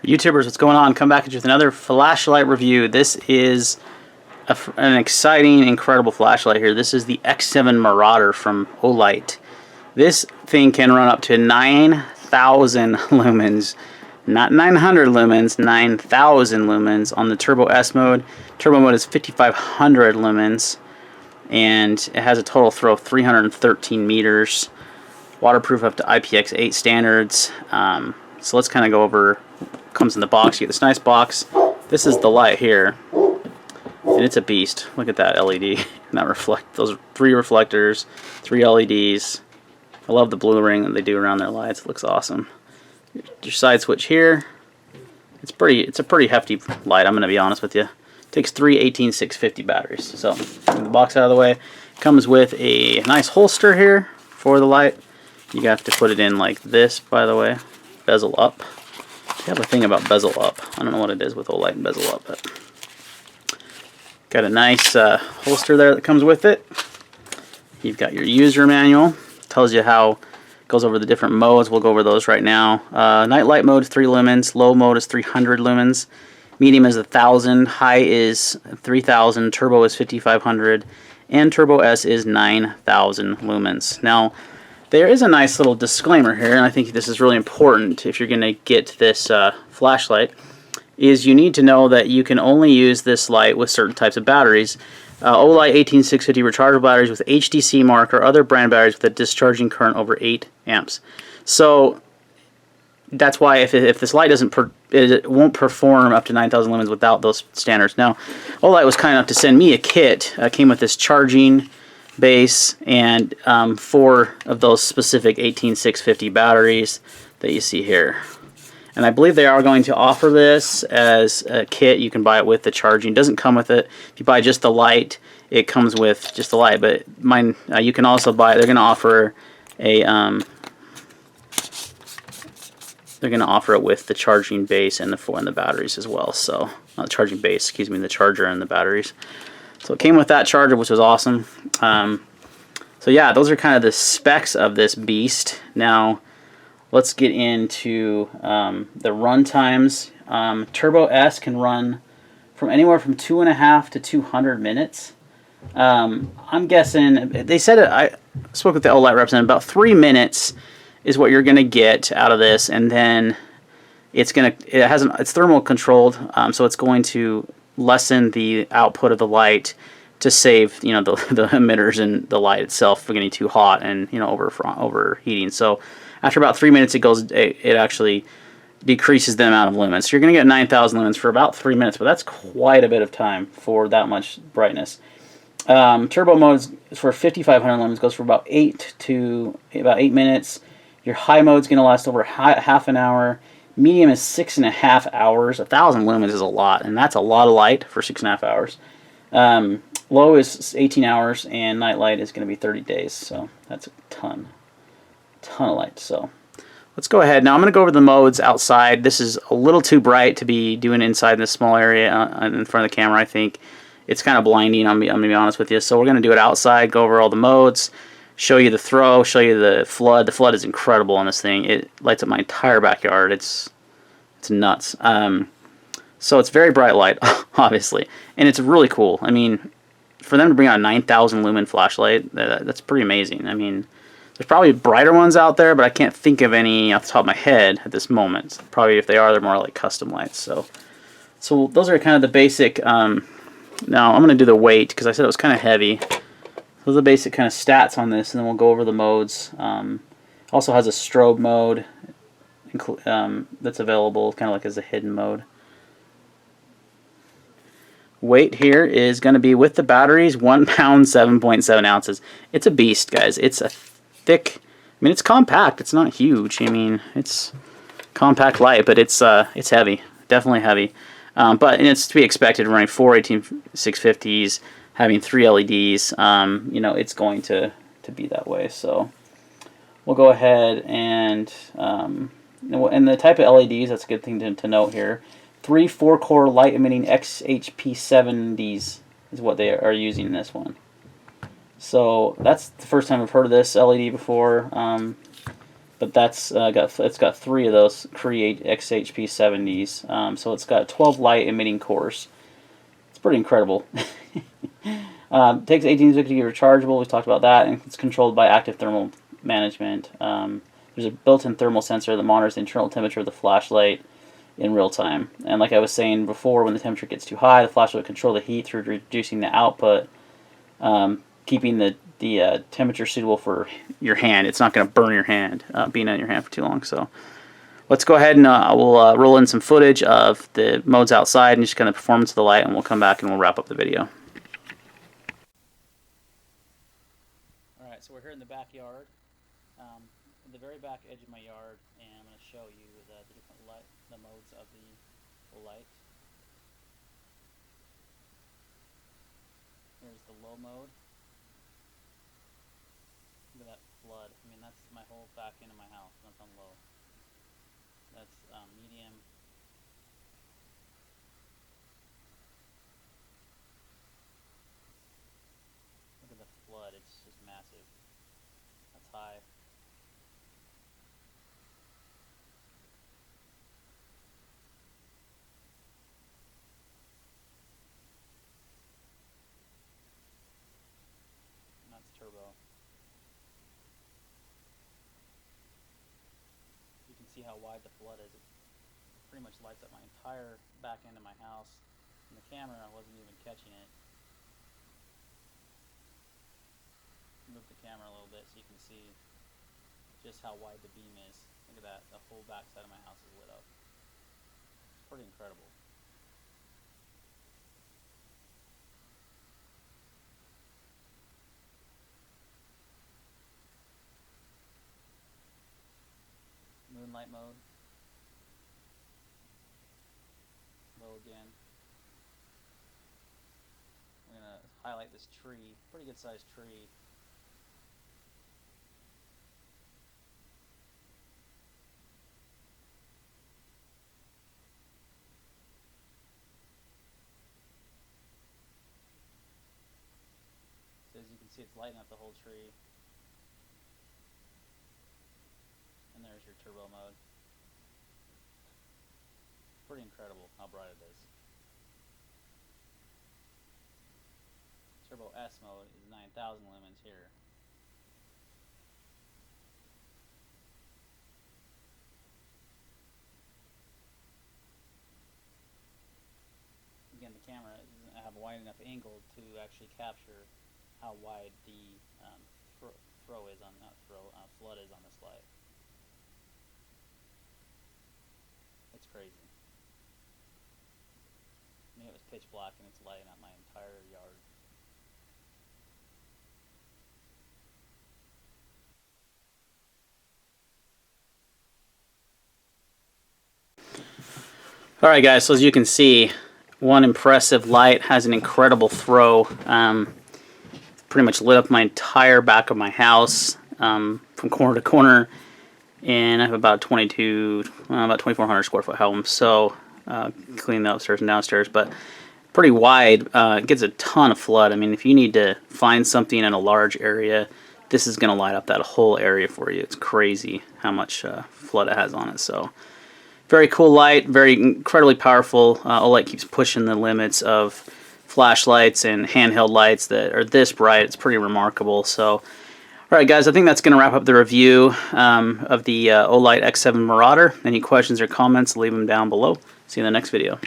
YouTubers, what's going on? Come back with another flashlight review. This is an exciting, incredible flashlight here. This is the X7 Marauder from Olight. This thing can run up to 9,000 lumens. Not 900 lumens, 9,000 lumens on the Turbo S mode. Turbo mode is 5,500 lumens. And it has a total throw of 313 meters. Waterproof up to IPX8 standards. So let's kind of go over. Comes in the box. You get this nice box. This is the light here, and it's a beast. Look at that LED. That reflect. Those are 3 reflectors, 3 LEDs. I love the blue ring that they do around their lights. It looks awesome. Your side switch here. It's a pretty hefty light. I'm gonna be honest with you. It takes 3 18650 batteries. So move the box out of the way. Comes with a nice holster here for the light. You have to put it in like this, by the way. Bezel up. I have a thing about bezel up. I don't know what it is with Olight and bezel up, but got a nice holster there that comes with it. You've got your user manual. Tells you how, goes over the different modes. We'll go over those right now. Night light mode is 3 lumens. Low mode is 300 lumens. Medium is 1,000. High is 3,000. Turbo is 5,500. And Turbo S is 9,000 lumens. Now, there is a nice little disclaimer here, and I think this is really important if you're going to get this flashlight, is you need to know that you can only use this light with certain types of batteries. Olight 18650 rechargeable batteries with HDC mark or other brand batteries with a discharging current over 8 amps. So that's why if this light it won't perform up to 9,000 lumens without those standards. Now, Olight was kind enough to send me a kit. Came with this charging base and 4 of those specific 18650 batteries that you see here. And I believe they are going to offer this as a kit. You can buy it with the charging. It doesn't come with it. If you buy just the light, it comes with just the light. But mine, you can also buy. They're going to offer a. They're going to offer it with the charging base and the batteries as well. So not the charging base, excuse me, the charger and the batteries. So it came with that charger, which was awesome. So yeah, those are kind of the specs of this beast. Now, let's get into the run times. Turbo S can run from anywhere from 2.5 to 200 minutes. I'm guessing, they said it, I spoke with the Olight representative, about 3 minutes is what you're going to get out of this, and then it's thermal controlled, so it's going to lessen the output of the light to save, the emitters and the light itself from getting too hot and overheating. So after about 3 minutes, it actually decreases the amount of lumens. So you're going to get 9,000 lumens for about 3 minutes, but that's quite a bit of time for that much brightness. Turbo mode for 5,500 lumens goes for about 8 minutes. Your high mode is going to last over half an hour. Medium is 6.5 hours. 1,000 lumens is a lot, and that's a lot of light for 6.5 hours. Low is 18 hours, and night light is going to be 30 days. So that's a ton of light. So let's go ahead. Now I'm going to go over the modes outside. This is a little too bright to be doing inside this small area in front of the camera. I think it's kind of blinding. I'm going to be honest with you. So we're going to do it outside, go over all the modes, show you the throw, show you the flood. The flood is incredible on this thing. It lights up my entire backyard. It's nuts. So it's very bright light, obviously, and it's really cool. I mean, for them to bring out a 9,000 lumen flashlight, that's pretty amazing. I mean, there's probably brighter ones out there, but I can't think of any off the top of my head at this moment. Probably if they are, they're more like custom lights. So those are kind of the basic. Now I'm going to do the weight because I said it was kind of heavy. Those are the basic kind of stats on this, and then we'll go over the modes. Also has a strobe mode that's available, kind of like as a hidden mode. Weight here is going to be with the batteries 1 pound 7.7 ounces. It's a beast, guys. It's a thick. I mean, it's compact. It's not huge. I mean, it's compact light, but it's heavy. Definitely heavy. But it's to be expected running 4 18650s, having 3 LEDs. It's going to be that way. So we'll go ahead and the type of LEDs. That's a good thing to note here. 3 4-core light-emitting XHP70s is what they are using in this one. So that's the first time I've heard of this LED before. but that's it's got 3 of those Cree XHP70s. So it's got 12 light emitting cores. It's pretty incredible. Takes 18 to get rechargeable. We talked about that, and it's controlled by active thermal management. There's a built-in thermal sensor that monitors the internal temperature of the flashlight in real time. And like I was saying before, when the temperature gets too high, the flashlight will control the heat through reducing the output, keeping the temperature suitable for your hand. It's not going to burn your hand, being on your hand for too long. So let's go ahead and we'll roll in some footage of the modes outside and just kind of performance of the light, and we'll come back and we'll wrap up the video. Alright, so we're here in the backyard, at the very back edge of my yard, and I'm going to show you the different the modes of the light. Here's the low mode. Look at that flood. I mean, that's my whole back end of my house. That's on low. That's medium. Look at the flood. It's just massive. That's high. And that's turbo. You can see how wide the flood is. It pretty much lights up my entire back end of my house. And the camera wasn't even catching it. Move the camera a little bit so you can see just how wide the beam is. Look at that. The whole back side of my house is lit up. It's pretty incredible. Moonlight mode. Low again. I'm going to highlight this tree. Pretty good sized tree. So as you can see, it's lighting up the whole tree. And there's your turbo mode. Pretty incredible how bright it is. Turbo S mode is 9,000 lumens here. Again, the camera doesn't have a wide enough angle to actually capture how wide the flood is on this light. It's crazy. I mean, it was pitch black and it's lighting up my entire yard. Alright guys, so as you can see, one impressive light has an incredible throw. Pretty much lit up my entire back of my house, from corner to corner. And I have about 2,400 square foot home, so clean the upstairs and downstairs, but pretty wide. It gets a ton of flood. I mean, if you need to find something in a large area, this is going to light up that whole area for you. It's crazy how much flood it has on it. So very cool light, very incredibly powerful. Olight keeps pushing the limits of flashlights and handheld lights that are this bright. It's pretty remarkable. So alright guys, I think that's going to wrap up the review of the Olight X7 Marauder. Any questions or comments, leave them down below. See you in the next video.